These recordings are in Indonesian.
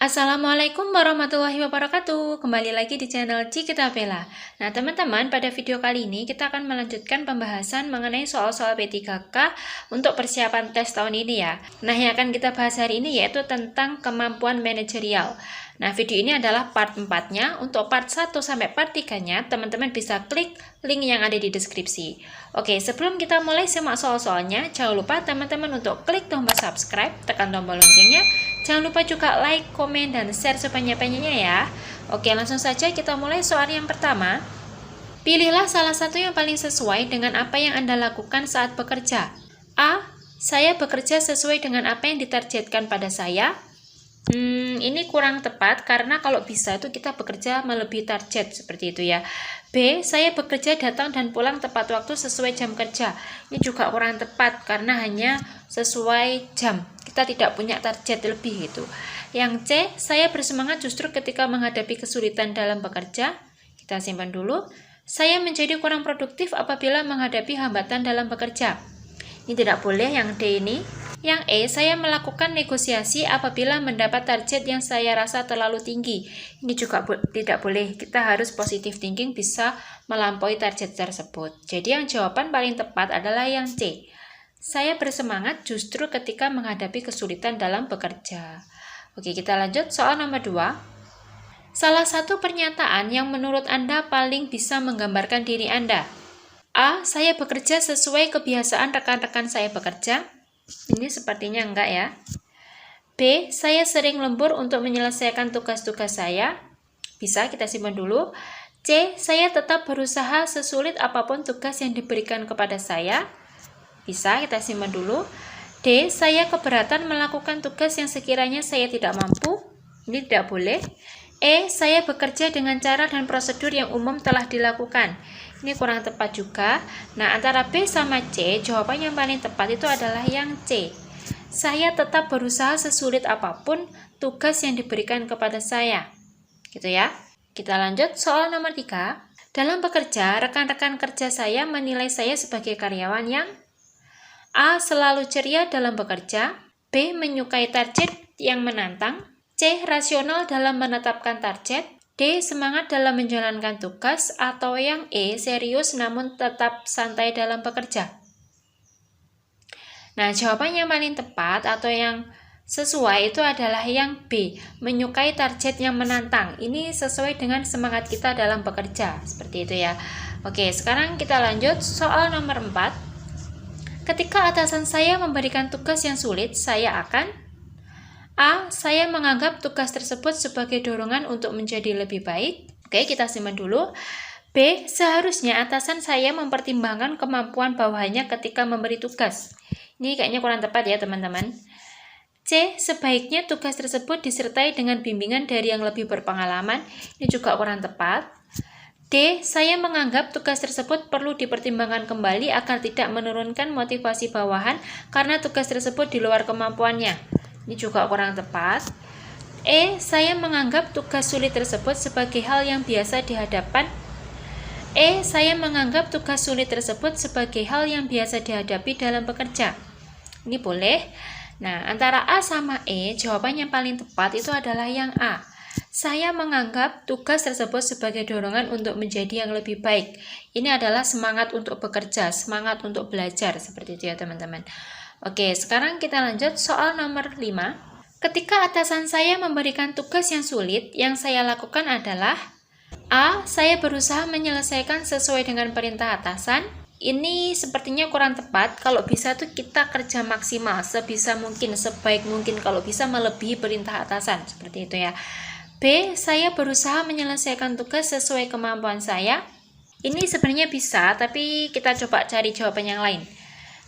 Assalamualaikum warahmatullahi wabarakatuh. Kembali lagi di channel Cikita Vela. Nah teman-teman, pada video kali ini kita akan melanjutkan pembahasan mengenai soal-soal P3K untuk persiapan tes tahun ini ya. Nah yang akan kita bahas hari ini yaitu tentang kemampuan manajerial. Nah video ini adalah part 4-nya. Untuk part 1 sampai part 3-nya teman-teman bisa klik link yang ada di deskripsi. Oke, sebelum kita mulai simak soal-soalnya, jangan lupa teman-teman untuk klik tombol subscribe, tekan tombol loncengnya. Jangan lupa juga like, komen, dan share sebanyak-banyaknya ya. Oke, langsung saja kita mulai soal yang pertama. Pilihlah salah satu yang paling sesuai dengan apa yang Anda lakukan saat bekerja. A. Saya bekerja sesuai dengan apa yang ditargetkan pada saya. Ini kurang tepat karena kalau bisa itu kita bekerja melebihi target seperti itu ya. B. Saya bekerja datang dan pulang tepat waktu sesuai jam kerja. Ini juga kurang tepat karena hanya sesuai jam. Kita tidak punya target lebih itu. Yang C. Saya bersemangat justru ketika menghadapi kesulitan dalam bekerja. Kita simpan dulu. Saya menjadi kurang produktif apabila menghadapi hambatan dalam bekerja. Ini tidak boleh yang D ini. Yang E, saya melakukan negosiasi apabila mendapat target yang saya rasa terlalu tinggi. Ini juga tidak boleh. Kita harus positive thinking bisa melampaui target tersebut. Jadi yang jawaban paling tepat adalah yang C. Saya bersemangat justru ketika menghadapi kesulitan dalam bekerja. Oke, kita lanjut soal nomor 2. Salah satu pernyataan yang menurut Anda paling bisa menggambarkan diri Anda. A. Saya bekerja sesuai kebiasaan rekan-rekan saya bekerja. Ini sepertinya enggak ya. B. Saya sering lembur untuk menyelesaikan tugas-tugas saya. Bisa kita simpan dulu. C. Saya tetap berusaha sesulit apapun tugas yang diberikan kepada saya. Bisa kita simpan dulu. D. Saya keberatan melakukan tugas yang sekiranya saya tidak mampu. Ini tidak boleh. E. Saya bekerja dengan cara dan prosedur yang umum telah dilakukan. Ini kurang tepat juga. Nah, antara B sama C, jawaban yang paling tepat itu adalah yang C. Saya tetap berusaha sesulit apapun tugas yang diberikan kepada saya. Gitu ya. Kita lanjut soal nomor 3. Dalam bekerja, rekan-rekan kerja saya menilai saya sebagai karyawan yang A. Selalu ceria dalam bekerja. B. Menyukai target yang menantang. C. Rasional dalam menetapkan target. D. Semangat dalam menjalankan tugas. Atau yang E. Serius namun tetap santai dalam bekerja. Nah, jawaban yang paling tepat atau yang sesuai itu adalah yang B. Menyukai target yang menantang. Ini sesuai dengan semangat kita dalam bekerja. Seperti itu ya. Oke, sekarang kita lanjut soal nomor 4. Ketika atasan saya memberikan tugas yang sulit, saya akan A. Saya menganggap tugas tersebut sebagai dorongan untuk menjadi lebih baik. Oke, kita simpan dulu. B. Seharusnya atasan saya mempertimbangkan kemampuan bawahannya ketika memberi tugas. Ini kayaknya kurang tepat ya teman-teman. C. Sebaiknya tugas tersebut disertai dengan bimbingan dari yang lebih berpengalaman. Ini juga kurang tepat. D. Saya menganggap tugas tersebut perlu dipertimbangkan kembali agar tidak menurunkan motivasi bawahan karena tugas tersebut di luar kemampuannya. Ini juga kurang tepat. E. Saya menganggap tugas sulit tersebut sebagai hal yang biasa dihadapan. E. Saya menganggap tugas sulit tersebut sebagai hal yang biasa dihadapi dalam bekerja. Ini boleh. Nah, antara A sama E, jawaban yang paling tepat itu adalah yang A. Saya menganggap tugas tersebut sebagai dorongan untuk menjadi yang lebih baik. Ini adalah semangat untuk bekerja, semangat untuk belajar. Seperti itu ya teman-teman. Oke, sekarang kita lanjut soal nomor 5. Ketika atasan saya memberikan tugas yang sulit, yang saya lakukan adalah A. Saya berusaha menyelesaikan sesuai dengan perintah atasan. Ini sepertinya kurang tepat. Kalau bisa tuh kita kerja maksimal, sebisa mungkin, sebaik mungkin. Kalau bisa melebihi perintah atasan. Seperti itu ya. B. Saya berusaha menyelesaikan tugas sesuai kemampuan saya. Ini sebenarnya bisa, tapi kita coba cari jawaban yang lain.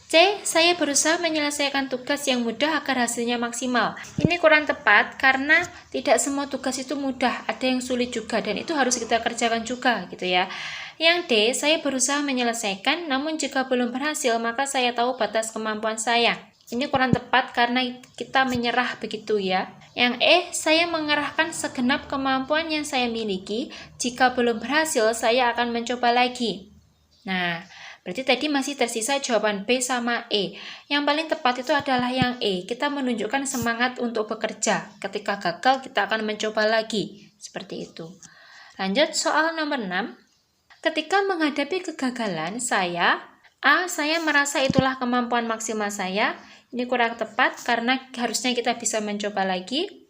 C. Saya berusaha menyelesaikan tugas yang mudah agar hasilnya maksimal. Ini kurang tepat karena tidak semua tugas itu mudah, ada yang sulit juga dan itu harus kita kerjakan juga gitu ya. Yang D. Saya berusaha menyelesaikan, namun jika belum berhasil maka saya tahu batas kemampuan saya. Ini kurang tepat karena kita menyerah begitu ya. Yang E. Saya mengerahkan segenap kemampuan yang saya miliki, jika belum berhasil saya akan mencoba lagi. Nah, Berarti tadi masih tersisa jawaban B sama E. Yang paling tepat itu adalah yang E. Kita menunjukkan semangat untuk bekerja. Ketika gagal, kita akan mencoba lagi. Seperti itu. Lanjut soal nomor 6. Ketika menghadapi kegagalan, saya merasa itulah kemampuan maksimal saya. Ini kurang tepat karena harusnya kita bisa mencoba lagi.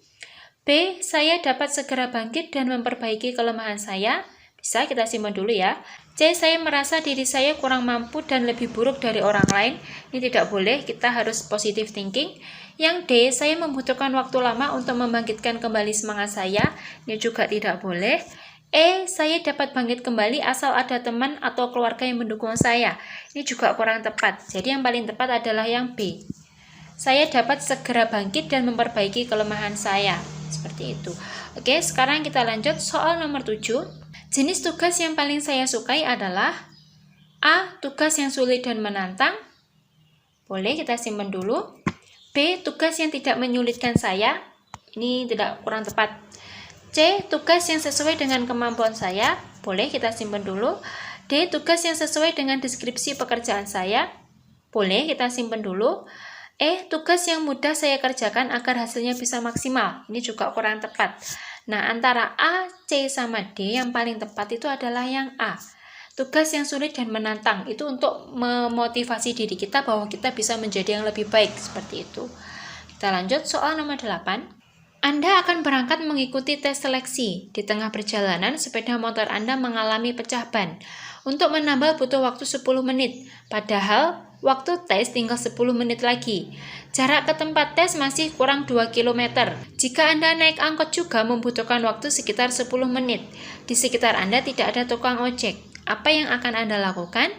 B, saya dapat segera bangkit dan memperbaiki kelemahan saya. Bisa kita simpan dulu ya. C, saya merasa diri saya kurang mampu dan lebih buruk dari orang lain. Ini tidak boleh, kita harus positive thinking. Yang D, saya membutuhkan waktu lama untuk membangkitkan kembali semangat saya. Ini juga tidak boleh. E, saya dapat bangkit kembali asal ada teman atau keluarga yang mendukung saya. Ini juga kurang tepat. Jadi yang paling tepat adalah yang B. Saya dapat segera bangkit dan memperbaiki kelemahan saya. Seperti itu. Oke, sekarang kita lanjut soal nomor 7. Jenis tugas yang paling saya sukai adalah A, tugas yang sulit dan menantang. Boleh kita simpan dulu. B, tugas yang tidak menyulitkan saya. Ini kurang tepat. C, tugas yang sesuai dengan kemampuan saya. Boleh kita simpan dulu. D, tugas yang sesuai dengan deskripsi pekerjaan saya. Boleh kita simpan dulu. E, tugas yang mudah saya kerjakan agar hasilnya bisa maksimal. Ini juga kurang tepat. Nah, antara A, C, sama D yang paling tepat itu adalah yang A. Tugas yang sulit dan menantang. Itu untuk memotivasi diri kita bahwa kita bisa menjadi yang lebih baik. Seperti itu. Kita lanjut soal nomor 8. Anda akan berangkat mengikuti tes seleksi. Di tengah perjalanan, sepeda motor Anda mengalami pecah ban. Untuk menambal butuh waktu 10 menit. Padahal, waktu tes tinggal 10 menit lagi. Jarak ke tempat tes masih kurang 2 km. Jika Anda naik angkot juga membutuhkan waktu sekitar 10 menit. Di sekitar Anda tidak ada tukang ojek. Apa yang akan Anda lakukan?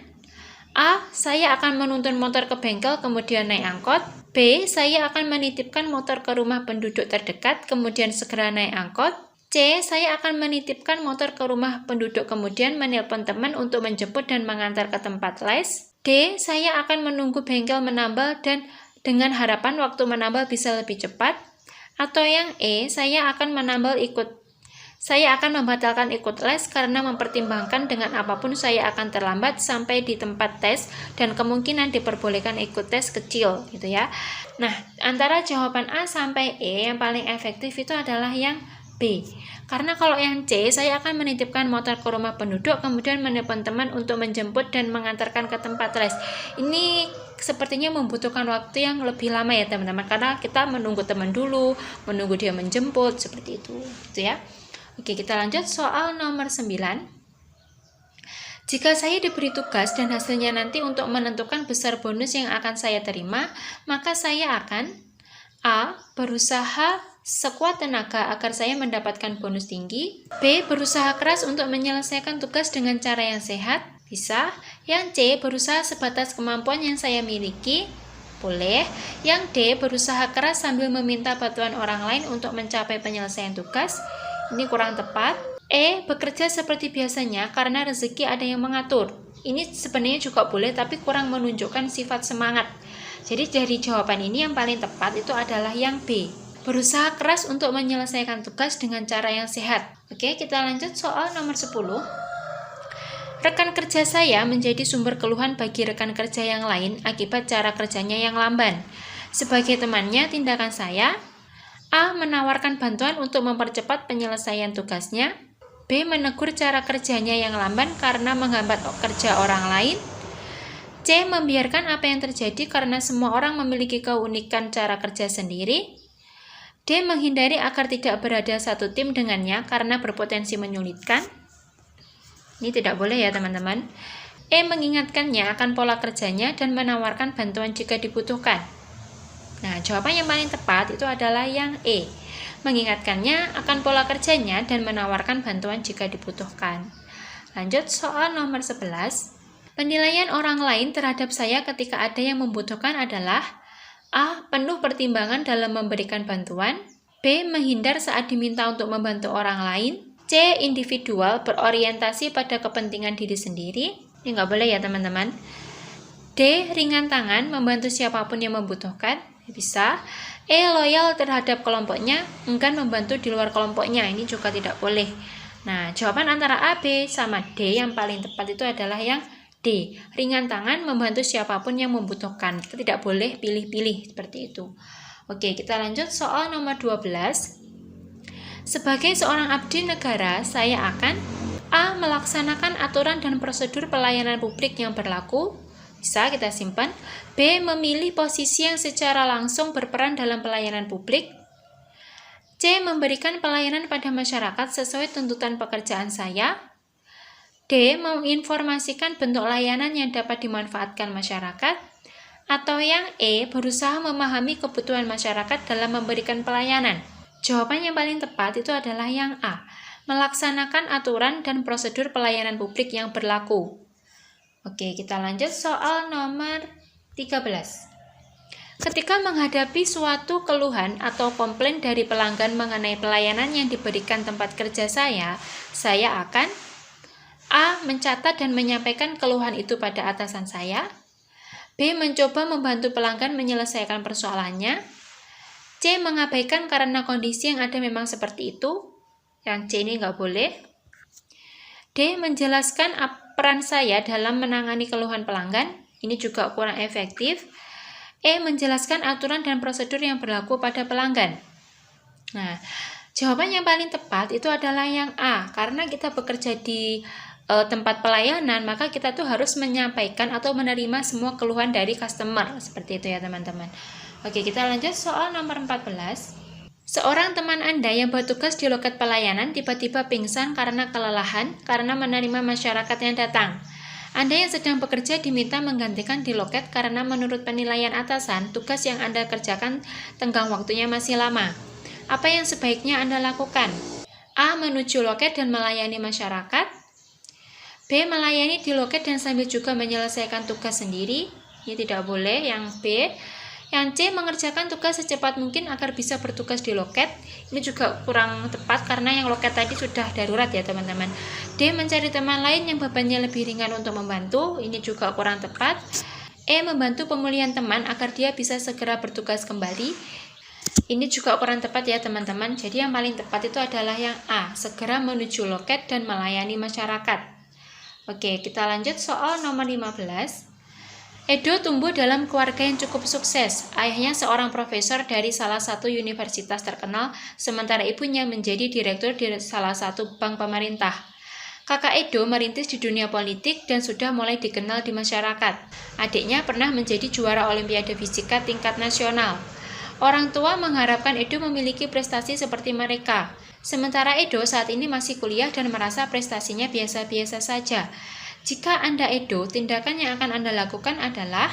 A. Saya akan menuntun motor ke bengkel kemudian naik angkot. B. Saya akan menitipkan motor ke rumah penduduk terdekat kemudian segera naik angkot. C. Saya akan menitipkan motor ke rumah penduduk kemudian menelpon teman untuk menjemput dan mengantar ke tempat les. D. Saya akan menunggu bengkel menambal dan dengan harapan waktu menambal bisa lebih cepat. Atau yang E. Saya akan membatalkan ikut les karena mempertimbangkan dengan apapun saya akan terlambat sampai di tempat tes dan kemungkinan diperbolehkan ikut tes kecil gitu ya. Nah, antara jawaban A sampai E yang paling efektif itu adalah yang B. Karena kalau yang C, saya akan menitipkan motor ke rumah penduduk kemudian menelpon teman untuk menjemput dan mengantarkan ke tempat les. Ini sepertinya membutuhkan waktu yang lebih lama ya teman-teman, karena kita menunggu teman dulu, menunggu dia menjemput seperti itu gitu ya. Oke, kita lanjut soal nomor 9. Jika saya diberi tugas dan hasilnya nanti untuk menentukan besar bonus yang akan saya terima, maka saya akan A. Berusaha sekuat tenaga agar saya mendapatkan bonus tinggi. B. Berusaha keras untuk menyelesaikan tugas dengan cara yang sehat. Bisa. Yang C. Berusaha sebatas kemampuan yang saya miliki. Boleh. Yang D. Berusaha keras sambil meminta bantuan orang lain untuk mencapai penyelesaian tugas. Ini kurang tepat. E. Bekerja seperti biasanya karena rezeki ada yang mengatur. Ini sebenarnya juga boleh tapi kurang menunjukkan sifat semangat. Jadi dari jawaban ini yang paling tepat itu adalah yang B. Berusaha keras untuk menyelesaikan tugas dengan cara yang sehat. Oke, kita lanjut soal nomor 10. Rekan kerja saya menjadi sumber keluhan bagi rekan kerja yang lain akibat cara kerjanya yang lamban. Sebagai temannya, tindakan saya A. Menawarkan bantuan untuk mempercepat penyelesaian tugasnya. B. Menegur cara kerjanya yang lamban karena menghambat kerja orang lain. C. Membiarkan apa yang terjadi karena semua orang memiliki keunikan cara kerja sendiri. D. Menghindari agar tidak berada satu tim dengannya karena berpotensi menyulitkan. Ini tidak boleh ya teman-teman. E. Mengingatkannya akan pola kerjanya dan menawarkan bantuan jika dibutuhkan. Nah, jawaban yang paling tepat itu adalah yang E. Mengingatkannya akan pola kerjanya dan menawarkan bantuan jika dibutuhkan. Lanjut soal nomor 11. Penilaian orang lain terhadap saya ketika ada yang membutuhkan adalah A. Penuh pertimbangan dalam memberikan bantuan. B. Menghindar saat diminta untuk membantu orang lain. C. Individual, berorientasi pada kepentingan diri sendiri. Ini nggak boleh ya teman-teman. D. Ringan tangan, membantu siapapun yang membutuhkan. Bisa. E. Loyal terhadap kelompoknya, enggan membantu di luar kelompoknya. Ini juga tidak boleh. Nah, jawaban antara A, B, sama D yang paling tepat itu adalah yang D. Ringan tangan membantu siapapun yang membutuhkan. Kita tidak boleh pilih-pilih seperti itu. Oke, kita lanjut soal nomor 12. Sebagai seorang abdi negara, saya akan A. Melaksanakan aturan dan prosedur pelayanan publik yang berlaku. Bisa kita simpan. B. Memilih posisi yang secara langsung berperan dalam pelayanan publik. C. Memberikan pelayanan pada masyarakat sesuai tuntutan pekerjaan saya. D. Menginformasikan bentuk layanan yang dapat dimanfaatkan masyarakat. Atau yang E. Berusaha memahami kebutuhan masyarakat dalam memberikan pelayanan. Jawaban yang paling tepat itu adalah yang A. Melaksanakan aturan dan prosedur pelayanan publik yang berlaku. Oke, kita lanjut soal nomor 13. Ketika menghadapi suatu keluhan atau komplain dari pelanggan mengenai pelayanan yang diberikan tempat kerja saya akan A. Mencatat dan menyampaikan keluhan itu pada atasan saya. B. Mencoba membantu pelanggan menyelesaikan persoalannya. C. Mengabaikan karena kondisi yang ada memang seperti itu. Yang C ini nggak boleh. D. Menjelaskan peran saya dalam menangani keluhan pelanggan. Ini juga kurang efektif. E. Menjelaskan aturan dan prosedur yang berlaku pada pelanggan. Nah, jawaban yang paling tepat itu adalah yang A. Karena kita bekerja di tempat pelayanan, maka kita tuh harus menyampaikan atau menerima semua keluhan dari customer. Seperti itu ya teman-teman. Oke, kita lanjut soal nomor 14. Seorang teman Anda yang bertugas di loket pelayanan tiba-tiba pingsan karena kelelahan karena menerima masyarakat yang datang. Anda yang sedang bekerja diminta menggantikan di loket karena menurut penilaian atasan, tugas yang Anda kerjakan tenggang waktunya masih lama. Apa yang sebaiknya Anda lakukan? A. Menuju loket dan melayani masyarakat. B. Melayani di loket dan sambil juga menyelesaikan tugas sendiri. Ini tidak boleh. Yang B. Yang C. Mengerjakan tugas secepat mungkin agar bisa bertugas di loket. Ini juga kurang tepat karena yang loket tadi sudah darurat ya teman-teman. D. Mencari teman lain yang bebannya lebih ringan untuk membantu. Ini juga kurang tepat. E. Membantu pemulihan teman agar dia bisa segera bertugas kembali. Ini juga kurang tepat ya teman-teman. Jadi yang paling tepat itu adalah yang A. Segera menuju loket dan melayani masyarakat. Oke, kita lanjut soal nomor 15. Edo tumbuh dalam keluarga yang cukup sukses. Ayahnya seorang profesor dari salah satu universitas terkenal, sementara ibunya menjadi direktur di salah satu bank pemerintah. Kakak Edo merintis di dunia politik dan sudah mulai dikenal di masyarakat. Adiknya pernah menjadi juara Olimpiade Fisika tingkat nasional. Orang tua mengharapkan Edo memiliki prestasi seperti mereka. Sementara Edo saat ini masih kuliah dan merasa prestasinya biasa-biasa saja. Jika Anda Edo, tindakan yang akan Anda lakukan adalah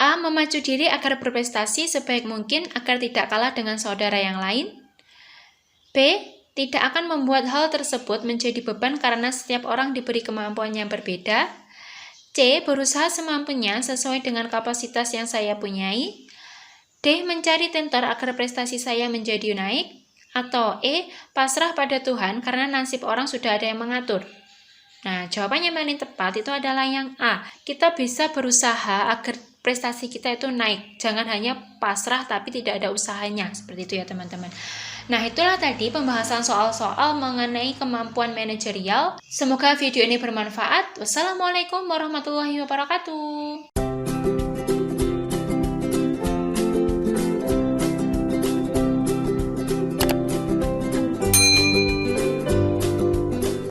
A. Memacu diri agar berprestasi sebaik mungkin agar tidak kalah dengan saudara yang lain. B. Tidak akan membuat hal tersebut menjadi beban karena setiap orang diberi kemampuan yang berbeda. C. Berusaha semampunya sesuai dengan kapasitas yang saya punyai. D. Mencari tentor agar prestasi saya menjadi naik. Atau E. Pasrah pada Tuhan karena nasib orang sudah ada yang mengatur. Nah, jawabannya yang paling tepat itu adalah yang A. Kita bisa berusaha agar prestasi kita itu naik. Jangan hanya pasrah tapi tidak ada usahanya. Seperti itu ya teman-teman. Nah, itulah tadi pembahasan soal-soal mengenai kemampuan manajerial. Semoga video ini bermanfaat. Wassalamualaikum warahmatullahi wabarakatuh.